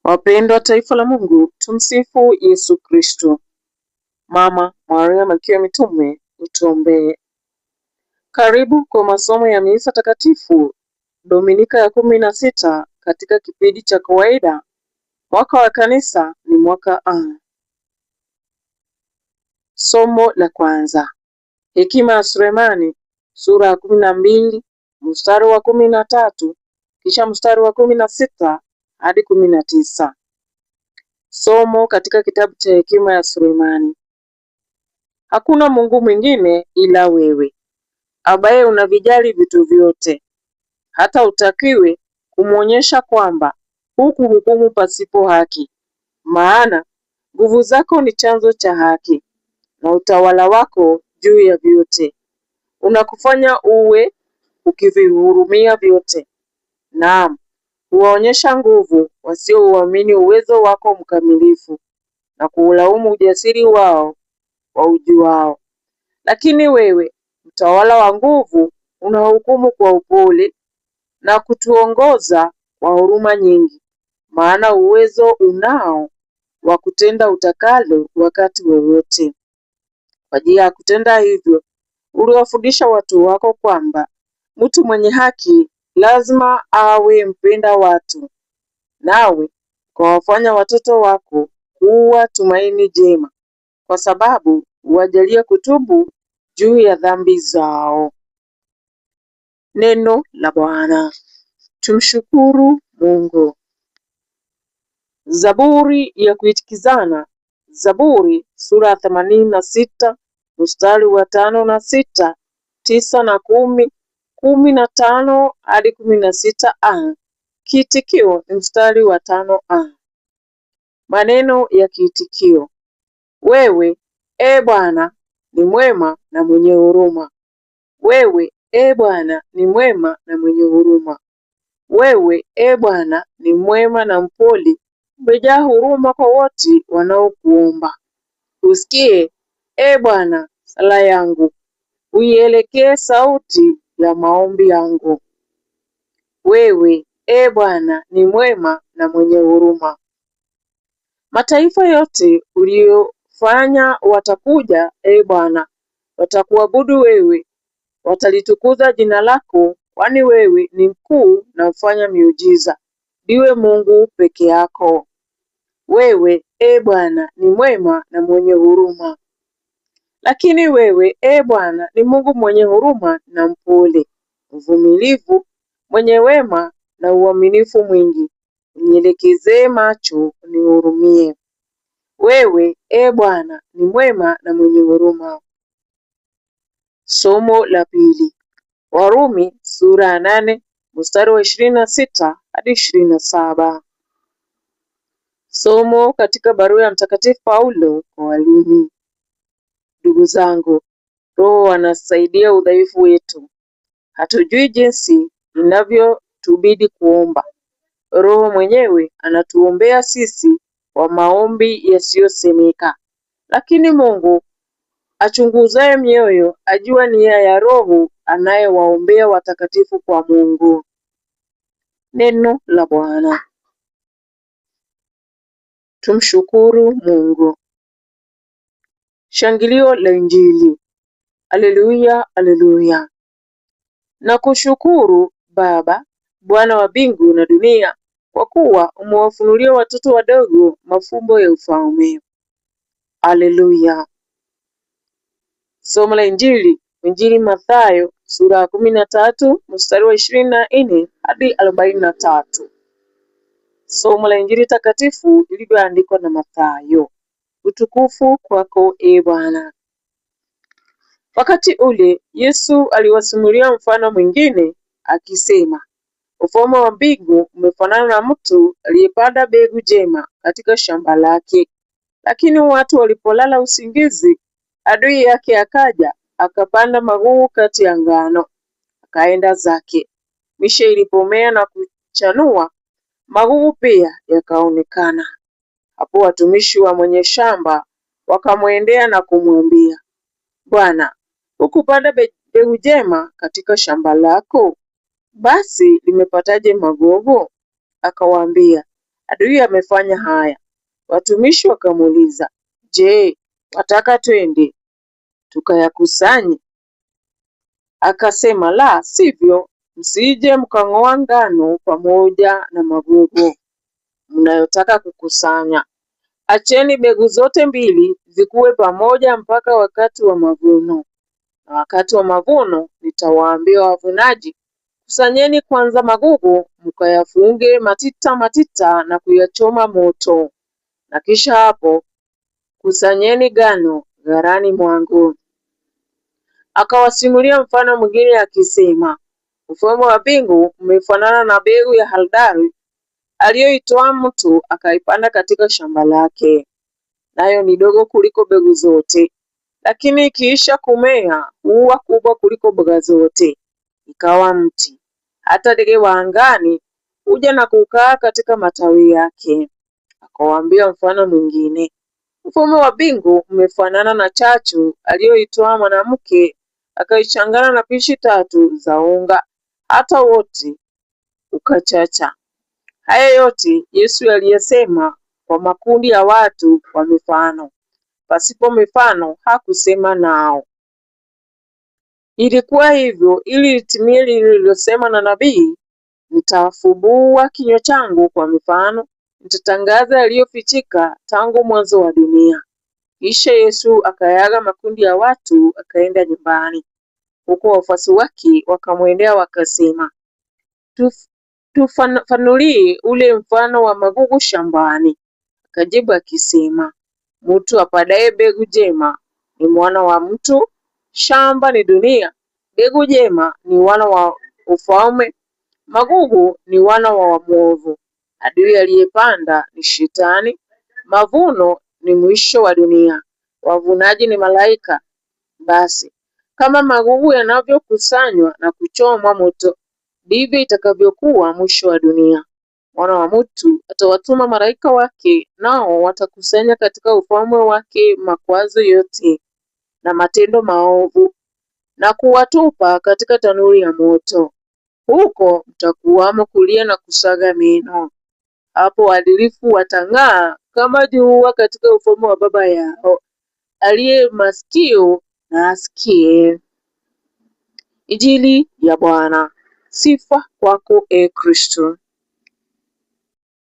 Wapendwa taifa la Mungu, tumsifu Yesu Kristo. Mama Maria Malkia Mitume, utuombee. Karibu kwa masomo ya misa takatifu Dominika ya 16 katika kipindi cha kawaida. Mwaka wa kanisa ni mwaka A. Somo la kwanza, hekima ya Sulemani, sura ya 12 mstari wa 13 kisha mstari wa 16 hadi 19. Somo katika kitabu cha hekima ya Sulemani. Hakuna Mungu mwingine ila wewe, ambaye unavijali vitu vyote, hata utakiwe kumwonyesha kwamba hukuhukumu pasipo haki. Maana nguvu zako ni chanzo cha haki, na utawala wako juu ya vyote. Unakufanya uwe ukivihurumia vyote. Naam, huwaonyesha nguvu wasiouamini uwezo wako mkamilifu, na kuulaumu ujasiri wao wa ujuao. Lakini wewe, mtawala wa nguvu, unahukumu kwa upole na kutuongoza kwa huruma nyingi, maana uwezo unao wa kutenda utakalo wakati wowote. Kwa ajili ya kutenda hivyo, uliwafundisha watu wako kwamba mtu mwenye haki lazima awe mpenda watu, nawe ukawafanya watoto wako kuwa tumaini jema, kwa sababu huwajalia kutubu juu ya dhambi zao. Neno la Bwana. Tumshukuru Mungu. Zaburi ya kuitikizana. Zaburi sura ya 86 mstari wa 5 na 6, 9 na 10, 15 hadi 16a. Kiitikio ni mstari wa 5a. Maneno ya kiitikio: wewe, e Bwana, ni mwema na mwenye huruma. Wewe, e Bwana, ni mwema na mwenye huruma. Wewe, e Bwana, ni mwema na mpole, umejaa huruma kwa wote wanaokuomba. Usikie, e Bwana, sala yangu, uielekee sauti ya maombi yangu. Wewe, e Bwana, ni mwema na mwenye huruma. Mataifa yote uliofanya watakuja, e Bwana, watakuabudu wewe, watalitukuza jina lako, kwani wewe ni mkuu na ufanya miujiza. Ndiwe Mungu peke yako. Wewe, e Bwana, ni mwema na mwenye huruma. Lakini wewe, e Bwana, ni Mungu mwenye huruma na mpole, mvumilivu, mwenye wema na uaminifu mwingi. Unielekezee macho, unihurumie. Wewe, e Bwana, ni mwema na mwenye huruma. Somo la pili. Warumi sura ya 8 mstari wa 26 hadi 27. Somo katika barua ya Mtakatifu Paulo kwa Warumi. Ndugu zangu, Roho anasaidia udhaifu wetu. Hatujui jinsi inavyotubidi kuomba. Roho mwenyewe anatuombea sisi kwa maombi yasiyosemeka. Lakini Mungu achunguzaye mioyo ajua nia ya Roho anayewaombea watakatifu kwa Mungu. Neno la Bwana. Tumshukuru Mungu. Shangilio la Injili. Aleluya, aleluya. Na kushukuru Baba, Bwana wa mbingu na dunia, kwa kuwa umewafunulia watoto wadogo mafumbo ya ufalme. Aleluya. Somo la Injili. Injili Mathayo sura ya 13 mstari wa 24 hadi 43. Somo la Injili takatifu ilivyoandikwa na Mathayo. Utukufu kwako, e Bwana. Wakati ule Yesu aliwasimulia mfano mwingine akisema, ufalme wa mbingu umefanana na mtu aliyepanda mbegu njema katika shamba lake. Lakini watu walipolala usingizi, adui yake akaja akapanda magugu kati ya ngano, akaenda zake. Mishe ilipomea na kuchanua, magugu pia yakaonekana. Hapo watumishi wa mwenye shamba wakamwendea na kumwambia, Bwana, hukupanda mbegu njema katika shamba lako? Basi limepataje magugu? Akawaambia, adui amefanya haya. Watumishi wakamuuliza, je, wataka twende tukayakusanye? Akasema, la sivyo, msije mkang'oa ngano pamoja na magugu mnayotaka kukusanya. Acheni mbegu zote mbili zikue pamoja mpaka wakati wa mavuno. Na wakati wa mavuno nitawaambia wavunaji, kusanyeni kwanza magugu, mkayafunge matita matita na kuyachoma moto, na kisha hapo kusanyeni ngano ghalani mwangu. Akawasimulia mfano mwingine akisema, ufalme wa mbingu umefanana na mbegu ya haradali aliyoitoa mtu akaipanda katika shamba lake. Nayo ni dogo kuliko mbegu zote, lakini ikiisha kumea huwa kubwa kuliko mboga zote, ikawa mti. Hata ndege wa angani huja na kukaa katika matawi yake. Akawaambia mfano mwingine, ufalme wa mbingu umefanana na chachu aliyoitoa mwanamke akaichanganya na pishi 3 za unga, hata wote ukachacha. Haya yote Yesu aliyesema kwa makundi ya watu kwa mifano. Pasipo mifano hakusema nao. Ilikuwa hivyo ili litimie lililosema na nabii, nitafumbua kinywa changu kwa mifano, nitatangaza yaliyofichika tangu mwanzo wa dunia. Kisha Yesu akayaaga makundi ya watu akaenda nyumbani. Huko wafuasi wake wakamwendea wakasema, tufafanulie ule mfano wa magugu shambani. Akajibu akisema, mtu apandaye mbegu njema ni mwana wa mtu, shamba ni dunia. Mbegu njema ni wana wa ufalme, magugu ni wana wa mwovu. Adui aliyepanda ni Shetani. Mavuno ni mwisho wa dunia, wavunaji ni malaika. Basi kama magugu yanavyokusanywa na kuchomwa moto, ndivyo itakavyokuwa mwisho wa dunia. Mwana wa mtu atawatuma malaika wake, nao watakusanya katika ufalme wake makwazo yote na matendo maovu, na kuwatupa katika tanuru ya moto. Huko mtakuwamo kulia na kusaga meno. Hapo waadilifu watang'aa kama jua katika ufalme wa Baba yao. Aliye masikio na asikie. Injili ya Bwana. Sifa kwako, Kristo.